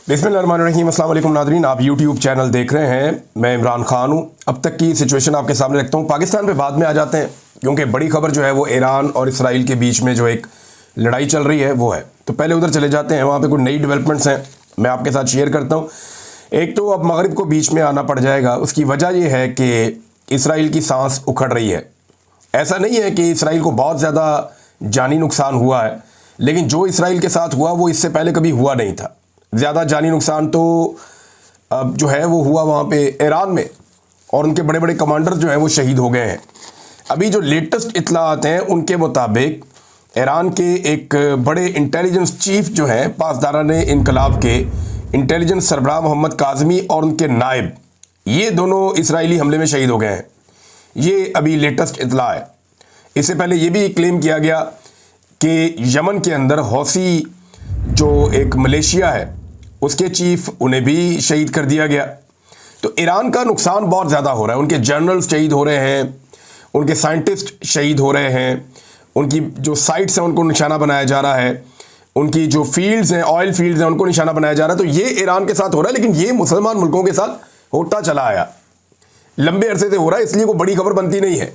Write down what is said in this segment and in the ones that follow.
बिस्मिल्लाहिर्रहमानिर्रहीम। अस्सलाम वालेकुम नाज़रीन, आप यूट्यूब चैनल देख रहे हैं। मैं इमरान खान हूँ। अब तक की सिचुएशन आपके सामने रखता हूँ। पाकिस्तान पे बाद में आ जाते हैं, क्योंकि बड़ी खबर जो है वो ईरान और इसराइल के बीच में जो एक लड़ाई चल रही है वो है। तो पहले उधर चले जाते हैं, वहाँ पर कुछ नई डेवलपमेंट्स हैं, मैं आपके साथ शेयर करता हूँ। एक तो अब मगरिब को बीच में आना पड़ जाएगा। उसकी वजह यह है कि इसराइल की सांस उखड़ रही है। ऐसा नहीं है कि इसराइल को बहुत ज़्यादा जानी नुकसान हुआ है, लेकिन जो इसराइल के साथ हुआ वो इससे पहले कभी हुआ नहीं था। ज़्यादा जानी नुकसान तो अब जो है वो हुआ वहाँ पे ईरान में, और उनके बड़े बड़े कमांडर जो हैं वो शहीद हो गए हैं। अभी जो लेटेस्ट इत्तलात हैं उनके मुताबिक ईरान के एक बड़े इंटेलिजेंस चीफ जो हैं, पासदारान इनकलाब के इंटेलिजेंस सरबराह मोहम्मद काज़मी और उनके नायब, ये दोनों इसराइली हमले में शहीद हो गए हैं। ये अभी लेटेस्ट इत्तला है। इससे पहले ये भी क्लेम किया गया कि यमन के अंदर हौसी जो एक मलेशिया है उसके चीफ, उन्हें भी शहीद कर दिया गया। तो ईरान का नुकसान बहुत ज़्यादा हो रहा है। उनके जनरल्स शहीद हो रहे हैं, उनके साइंटिस्ट शहीद हो रहे हैं, उनकी जो साइट्स हैं उनको निशाना बनाया जा रहा है, उनकी जो फील्ड्स हैं, ऑयल फील्ड्स हैं, उनको निशाना बनाया जा रहा है। तो ये ईरान के साथ हो रहा है, लेकिन ये मुसलमान मुल्कों के साथ होता चला आया, लंबे अरसे से हो रहा है। इसलिए वो बड़ी खबर बनती नहीं है।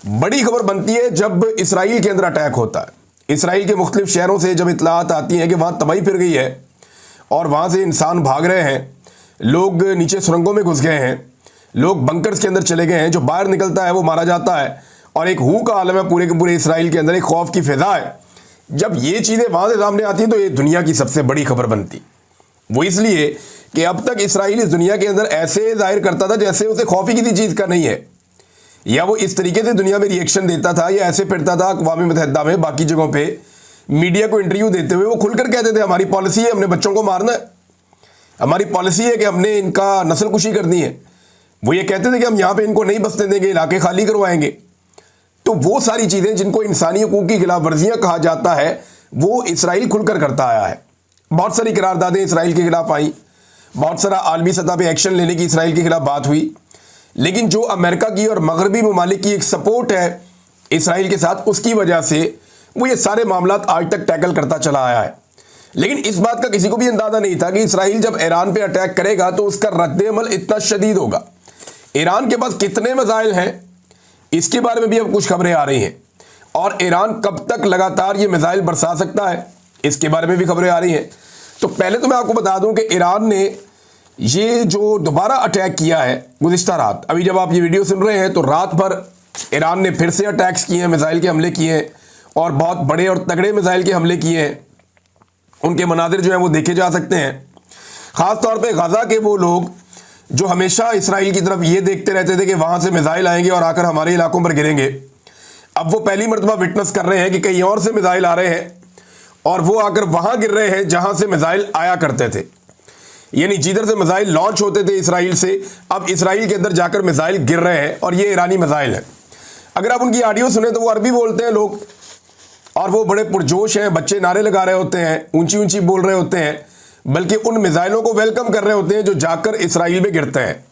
बड़ी खबर बनती है जब इसराइल के अंदर अटैक होता है। इसराइल के मुख्तलिफ शहरों से जब इत्तलात आती हैं कि वहाँ तबाही फिर गई है और वहाँ से इंसान भाग रहे हैं, लोग नीचे सुरंगों में घुस गए हैं, लोग बंकर्स के अंदर चले गए हैं, जो बाहर निकलता है वो मारा जाता है, और एक हू का आलम है पूरे के पूरे इसराइल के अंदर, एक खौफ की फिजा है। जब ये चीज़ें वहाँ से सामने आती हैं तो ये दुनिया की सबसे बड़ी खबर बनती। वो इसलिए कि अब तक इसराइल इस दुनिया के अंदर ऐसे जाहिर करता था जैसे उसे खौफ ही किसी चीज़ का नहीं है, या वो इस तरीके से दुनिया में रिएक्शन देता था, या ऐसे फिरता था अक़वाम मुत्तहिदा में बाकी जगहों पे मीडिया को इंटरव्यू देते हुए वो खुलकर कहते थे हमारी पॉलिसी है हमने बच्चों को मारना है, हमारी पॉलिसी है कि हमने इनका नस्ल कुशी करनी है। वो ये कहते थे कि हम यहाँ पे इनको नहीं बसने देंगे, इलाके खाली करवाएंगे। तो वो सारी चीज़ें जिनको इंसानी हकूक़ की खिलाफ वर्जियाँ कहा जाता है वो इसराइल खुलकर करता आया है। बहुत सारी करारदादें इसराइल के खिलाफ आई, बहुत सारा आलमी सतह पर एक्शन लेने की इसराइल के खिलाफ बात हुई, लेकिन जो अमेरिका की और मगरबी ममालिक की एक सपोर्ट है इसराइल के साथ, उसकी वजह से वो ये सारे मामलात आज तक टैकल करता चला आया है। लेकिन इस बात का किसी को भी अंदाज़ा नहीं था कि इसराइल जब ईरान पे अटैक करेगा तो उसका रद्द-ए-अमल इतना शदीद होगा। ईरान के पास कितने मिसाइल हैं इसके बारे में भी अब कुछ खबरें आ रही हैं, और ईरान कब तक लगातार ये मिसाइल बरसा सकता है इसके बारे में भी खबरें आ रही हैं। तो पहले तो मैं आपको बता दूं कि ईरान ने ये जो दोबारा अटैक किया है गुज़िश्ता रात, अभी जब आप ये वीडियो सुन रहे हैं तो रात भर ईरान ने फिर से अटैक्स किए हैं, मिसाइल के हमले किए हैं, और बहुत बड़े और तगड़े मिसाइल के हमले किए हैं। उनके मनाजिर जो हैं वो देखे जा सकते हैं। ख़ास तौर पे गज़ा के वो लोग जो हमेशा इसराइल की तरफ ये देखते रहते थे कि वहाँ से मिसाइल आएंगे और आकर हमारे इलाकों पर गिरेंगे, अब वो पहली मरतबा विटनेस कर रहे हैं कि कहीं और से मिसाइल आ रहे हैं और वो आकर वहाँ गिर रहे हैं जहाँ से मिसाइल आया करते थे। यानी जिधर से मिसाइल लॉन्च होते थे इसराइल से, अब इसराइल के अंदर जाकर मिसाइल गिर रहे हैं, और ये ईरानी मिसाइल है। अगर आप उनकी ऑडियो सुने तो वो अरबी बोलते हैं लोग, और वो बड़े पुरजोश हैं, बच्चे नारे लगा रहे होते हैं, ऊंची ऊंची बोल रहे होते हैं, बल्कि उन मिसाइलों को वेलकम कर रहे होते हैं जो जाकर इसराइल में गिरते हैं।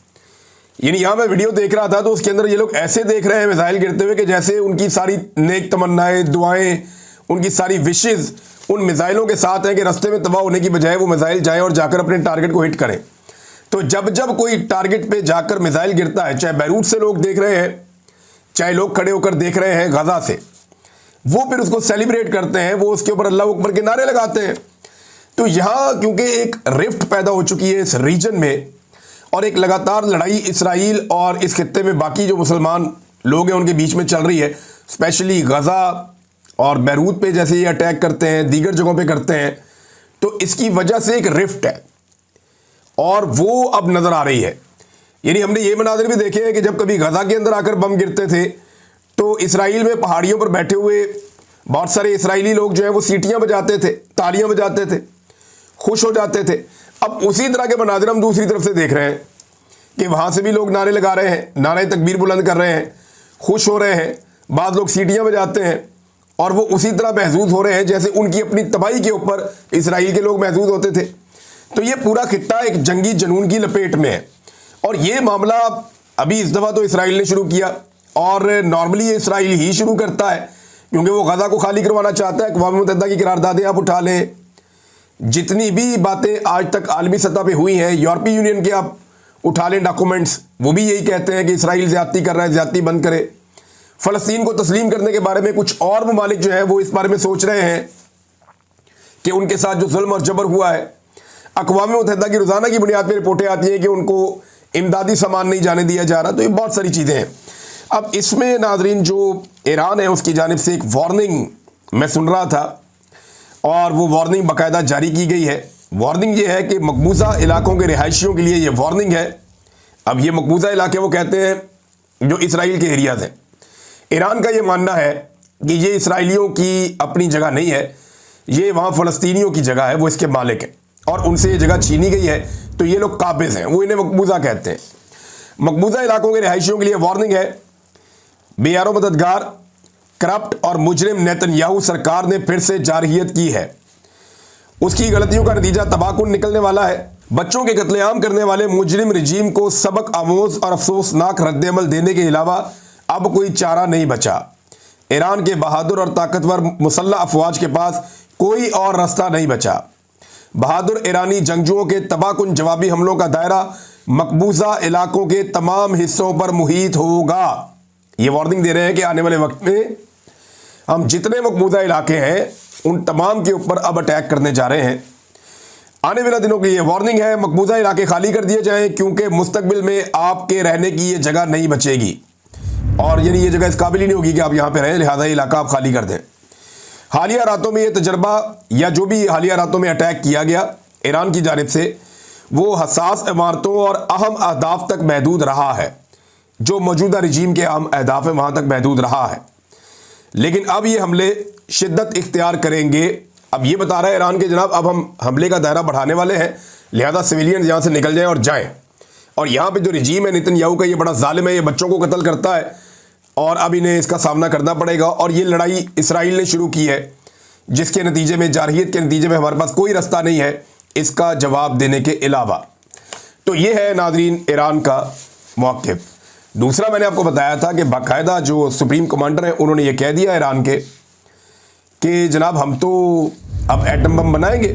यानी यहाँ मैं वीडियो देख रहा था तो उसके अंदर ये लोग ऐसे देख रहे हैं मिसाइल गिरते हुए कि जैसे उनकी सारी नेक तमन्नाएं, दुआएं, उनकी सारी विशेज़ उन मिसाइलों के साथ हैं कि रास्ते में तबाह होने की बजाय वो मिसाइल जाए और जाकर अपने टारगेट को हिट करें। तो जब जब कोई टारगेट पे जाकर मिसाइल गिरता है, चाहे बैरूत से लोग देख रहे हैं, चाहे लोग खड़े होकर देख रहे हैं गज़ा से, वो फिर उसको सेलिब्रेट करते हैं, वो उसके ऊपर अल्लाह अकबर के नारे लगाते हैं। तो यहाँ क्योंकि एक रिफ्ट पैदा हो चुकी है इस रीजन में, और एक लगातार लड़ाई इसराइल और इस खित्ते में बाकी जो मुसलमान लोग हैं उनके बीच में चल रही है, स्पेशली गज़ा और बैरूत पे जैसे ये अटैक करते हैं, दीगर जगहों पे करते हैं, तो इसकी वजह से एक रिफ्ट है और वो अब नज़र आ रही है। यानी हमने ये मनाज़िर भी देखे हैं कि जब कभी गज़ा के अंदर आकर बम गिरते थे तो इसराइल में पहाड़ियों पर बैठे हुए बहुत सारे इसराइली लोग जो हैं वो सीटियाँ बजाते थे, तालियाँ बजाते थे, खुश हो जाते थे। अब उसी तरह के मनाज़िर हम दूसरी तरफ से देख रहे हैं कि वहाँ से भी लोग नारे लगा रहे हैं, नारे तकबीर बुलंद कर रहे हैं, खुश हो रहे हैं, बाद लोग सीटियाँ बजाते हैं, और वो उसी तरह महसूस हो रहे हैं जैसे उनकी अपनी तबाही के ऊपर इसराइल के लोग महसूस होते थे। तो ये पूरा खित्ता एक जंगी जनून की लपेट में है, और ये मामला अभी इस दफ़ा तो इसराइल ने शुरू किया, और नॉर्मली ये इसराइल ही शुरू करता है क्योंकि वो गज़ा को खाली करवाना चाहता है। अक़वाम मुत्तहिदा की करारदादें आप उठा लें, जितनी भी बातें आज तक आलमी सतह पे हुई हैं, यूरोपीय यूनियन के आप उठा लें डॉक्यूमेंट्स, वो भी यही कहते हैं कि इसराइल ज्यादती कर रहा है, ज्यादती बंद करे। फ़लस्तीन को तस्लीम करने के बारे में कुछ और ममालिक जो है वो इस बारे में सोच रहे हैं कि उनके साथ जो जुल्म और जबर हुआ है, अक़वाम मुत्तहिदा की रोज़ाना की बुनियाद पर रिपोर्टें आती हैं कि उनको इमदादी सामान नहीं जाने दिया जा रहा। तो ये बहुत सारी चीज़ें हैं। अब इसमें नाज़रीन जो ईरान है उसकी जानिब से एक वार्निंग मैं सुन रहा था, और वो वार्निंग बाकायदा जारी की गई है। वार्निंग ये है कि मकबूजा इलाकों के रिहायशियों के लिए ये वार्निंग है। अब ये मकबूजा इलाके वो कहते हैं जो इसराइल के एरियाज़ हैं। ईरान का ये मानना है कि ये इसराइलियों की अपनी जगह नहीं है, ये वहाँ फ़लस्तीनियों की जगह है, वो इसके मालिक हैं और उनसे ये जगह छीनी गई है, तो ये लोग काबिज़ हैं, वो इन्हें मकबूजा कहते हैं। मकबूजा इलाकों के रिहायशियों के लिए वार्निंग है। बेयारो मददगार, करप्ट और मुजरिम नेतन्याहू सरकार ने फिर से जारहियत की है। उसकी गलतियों का नतीजा तबाहकुन निकलने वाला है। बच्चों के कत्लेआम करने वाले मुजरिम रजीम को सबक आमोज और अफसोसनाक रद्दअमल देने के अलावा अब कोई चारा नहीं बचा। ईरान के बहादुर और ताकतवर मुसल्लह अफवाज के पास कोई और रास्ता नहीं बचा। बहादुर ईरानी जंगजुओं के तबाहकुन जवाबी हमलों का दायरा मकबूजा इलाकों के तमाम हिस्सों पर मुहित होगा। ये वार्निंग दे रहे हैं कि आने वाले वक्त में हम जितने मकबूजा इलाके हैं उन तमाम के ऊपर अब अटैक करने जा रहे हैं। आने वाले दिनों की ये वार्निंग है, मकबूजा इलाके खाली कर दिए जाएं क्योंकि मुस्तकबिल में आपके रहने की ये जगह नहीं बचेगी, और यानी ये जगह इस काबिल ही नहीं होगी कि आप यहाँ पे रहें, लिहाजा इलाका आप खाली कर दें। हालिया रातों में ये तजर्बा या जो भी हालिया रातों में अटैक किया गया ईरान की जानिब से, वो हसास इमारतों और अहम अहदाफ तक महदूद रहा है। जो मौजूदा रजीम के अहम अहदाफ है वहाँ तक महदूद रहा है, लेकिन अब ये हमले शिद्दत इख्तियार करेंगे। अब ये बता रहा है ईरान के जनाब अब हम हमले का दायरा बढ़ाने वाले हैं, लिहाजा सिविलियन यहाँ से निकल जाएं और जाएं। और यहाँ पे जो रजीम है नेतन्याहू का, ये बड़ा जालिम है, ये बच्चों को कत्ल करता है और अब इन्हें इसका सामना करना पड़ेगा। और ये लड़ाई इसराइल ने शुरू की है, जिसके नतीजे में जारहियत के नतीजे में हमारे पास कोई रास्ता नहीं है इसका जवाब देने के अलावा। तो ये है नाज़रीन ईरान का मौक़िफ़। दूसरा, मैंने आपको बताया था कि बाकायदा जो सुप्रीम कमांडर हैं उन्होंने ये कह दिया ईरान के कि जनाब हम तो अब एटम बम बनाएंगे,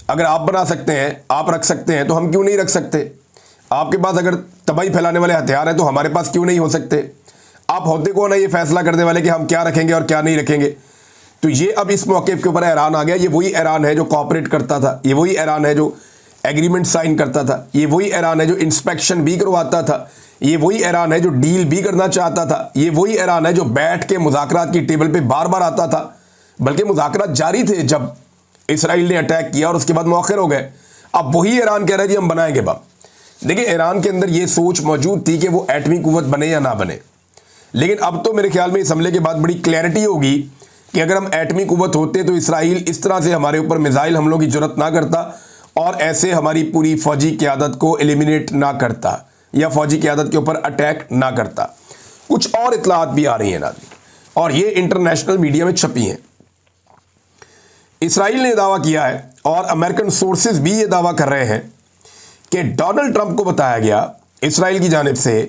अगर आप बना सकते हैं, आप रख सकते हैं, तो हम क्यों नहीं रख सकते? आपके पास अगर तबाही फैलाने वाले हथियार हैं तो हमारे पास क्यों नहीं हो सकते? आप होते कौन है ये फैसला करने वाले कि हम क्या रखेंगे और क्या नहीं रखेंगे? तो ये अब इस मौक़िफ़ के ऊपर ईरान आ गया। ये वही ईरान है जो कॉपरेट करता था, ये वही ईरान है जो एग्रीमेंट साइन करता था, ये वही ईरान है जो इंस्पेक्शन भी करवाता था, ये वही ईरान है जो डील भी करना चाहता था, ये वही ईरान है जो बैठ के मुज़ाकरात की टेबल पे बार बार आता था। बल्कि मुज़ाकरात जारी थे जब इसराइल ने अटैक किया और उसके बाद मौखर हो गए। अब वही ईरान कह रहा है जी हम बनाएंगे बम। देखिए, ईरान के अंदर ये सोच मौजूद थी कि वो एटमी कुव्वत बने या ना बने, लेकिन अब तो मेरे ख्याल में इस हमले के बाद बड़ी क्लैरिटी होगी कि अगर हम एटमी कुव्वत होते तो इसराइल इस तरह से हमारे ऊपर मिसाइल हमलों की जरूरत ना करता और ऐसे हमारी पूरी फौजी क़यादत को एलिमिनेट ना करता या फौजी क़यादत के ऊपर अटैक ना करता। कुछ और इतलात भी आ रही हैं नाज़रीन, और ये इंटरनेशनल मीडिया में छपी हैं। इसराइल ने दावा किया है और अमेरिकन सोर्सेज भी ये दावा कर रहे हैं कि डोनाल्ड ट्रंप को बताया गया इसराइल की जानिब से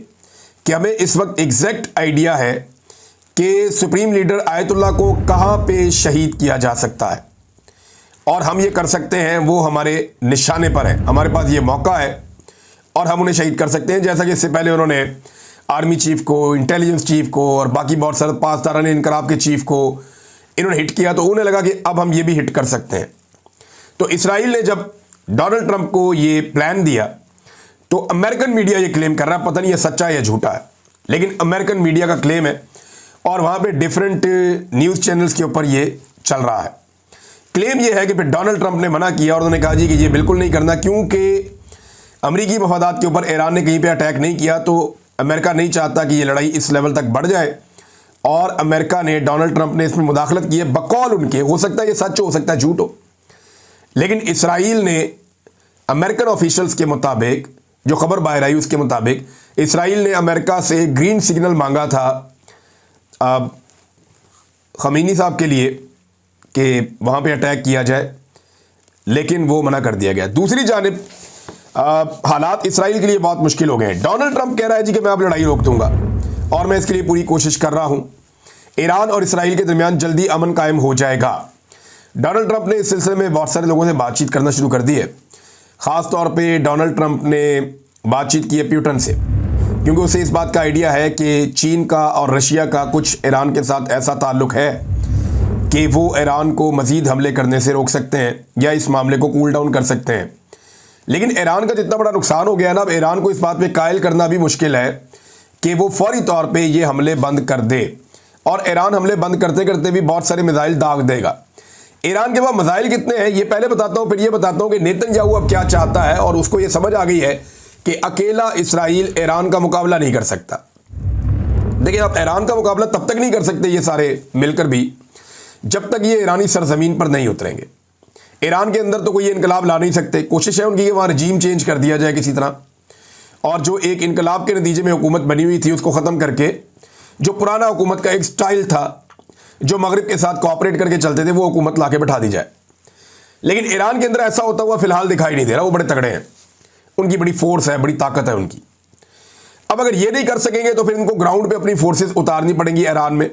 कि हमें इस वक्त एग्जैक्ट आइडिया है कि सुप्रीम लीडर आयतुल्लाह को कहाँ पे शहीद किया जा सकता है और हम ये कर सकते हैं, वो हमारे निशाने पर है, हमारे पास ये मौका है और हम उन्हें शहीद कर सकते हैं। जैसा कि इससे पहले उन्होंने आर्मी चीफ को, इंटेलिजेंस चीफ को और बाकी बहुत सारे पांच तारानी इनकलाब के चीफ को इन्होंने हिट किया, तो उन्हें लगा कि अब हम ये भी हिट कर सकते हैं। तो इसराइल ने जब डोनाल्ड ट्रंप को ये प्लान दिया तो अमेरिकन मीडिया ये क्लेम कर रहा है, पता नहीं ये सच्चा है या झूठा है, लेकिन अमेरिकन मीडिया का क्लेम है और वहाँ पे डिफरेंट न्यूज़ चैनल्स के ऊपर ये चल रहा है। क्लेम ये है कि फिर डोनाल्ड ट्रंप ने मना किया और उन्होंने कहा जी कि ये बिल्कुल नहीं करना, क्योंकि अमरीकी मफादात के ऊपर ईरान ने कहीं पे अटैक नहीं किया तो अमेरिका नहीं चाहता कि ये लड़ाई इस लेवल तक बढ़ जाए, और अमेरिका ने, डोनाल्ड ट्रंप ने इसमें मुदाखलत की है बकौल उनके। हो सकता है ये सच हो सकता है झूठ हो, लेकिन इसराइल ने अमेरिकन ऑफिशियल्स के मुताबिक, जो खबर बाहर आई उसके मुताबिक, इसराइल ने अमेरिका से ग्रीन सिग्नल मांगा था खमीनी साहब के लिए कि वहाँ पे अटैक किया जाए, लेकिन वो मना कर दिया गया। दूसरी जानिब हालात इसराइल के लिए बहुत मुश्किल हो गए हैं। डोनाल्ड ट्रंप कह रहा है जी कि मैं अब लड़ाई रोक दूंगा और मैं इसके लिए पूरी कोशिश कर रहा हूँ। ईरान और इसराइल के दरमियान जल्दी अमन कायम हो जाएगा। डोनाल्ड ट्रंप ने इस सिलसिले में बहुत सारे लोगों से बातचीत करना शुरू कर दी है। ख़ास तौर पे डोनाल्ड ट्रंप ने बातचीत की है प्यूटन से, क्योंकि उसे इस बात का आइडिया है कि चीन का और रशिया का कुछ ईरान के साथ ऐसा ताल्लुक़ है कि वो ईरान को मज़ीद हमले करने से रोक सकते हैं या इस मामले को कूल डाउन कर सकते हैं। लेकिन ईरान का जितना बड़ा नुकसान हो गया ना, अब ईरान को इस बात पे कायल करना भी मुश्किल है कि वो फौरी तौर पे ये हमले बंद कर दे। और ईरान हमले बंद करते करते भी बहुत सारे मिसाइल दाग देगा। ईरान के पास मिसाइल कितने हैं ये पहले बताता हूँ, फिर ये बताता हूँ कि नेतन्याहू अब क्या चाहता है। और उसको ये समझ आ गई है कि अकेला इसराइल ईरान का मुकाबला नहीं कर सकता। देखिए, अब ईरान का मुकाबला तब तक नहीं कर सकते ये सारे मिलकर भी, जब तक ये ईरानी सरजमीन पर नहीं उतरेंगे। ईरान के अंदर तो कोई इनकलाब ला नहीं सकते। कोशिश है उनकी कि वहाँ रजीम चेंज कर दिया जाए किसी तरह, और जो एक इनकलाब के नतीजे में हुकूमत बनी हुई थी उसको ख़त्म करके जो पुराना हुकूमत का एक स्टाइल था, जो मगरिब के साथ कोऑपरेट करके चलते थे, वो हुकूमत ला के बैठा दी जाए। लेकिन ईरान के अंदर ऐसा होता हुआ फिलहाल दिखाई नहीं दे रहा। वो बड़े तगड़े हैं, उनकी बड़ी फोर्स है, बड़ी ताकत है उनकी। अब अगर ये नहीं कर सकेंगे तो फिर इनको ग्राउंड पे अपनी फोर्सेस उतारनी पड़ेंगी ईरान में।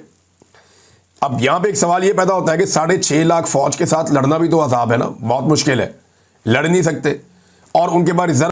अब यहां पे एक सवाल ये पैदा होता है कि 6.5 लाख फौज के साथ लड़ना भी तो अजाब है ना, बहुत मुश्किल है, लड़ नहीं सकते। और उनके पास रिजर्व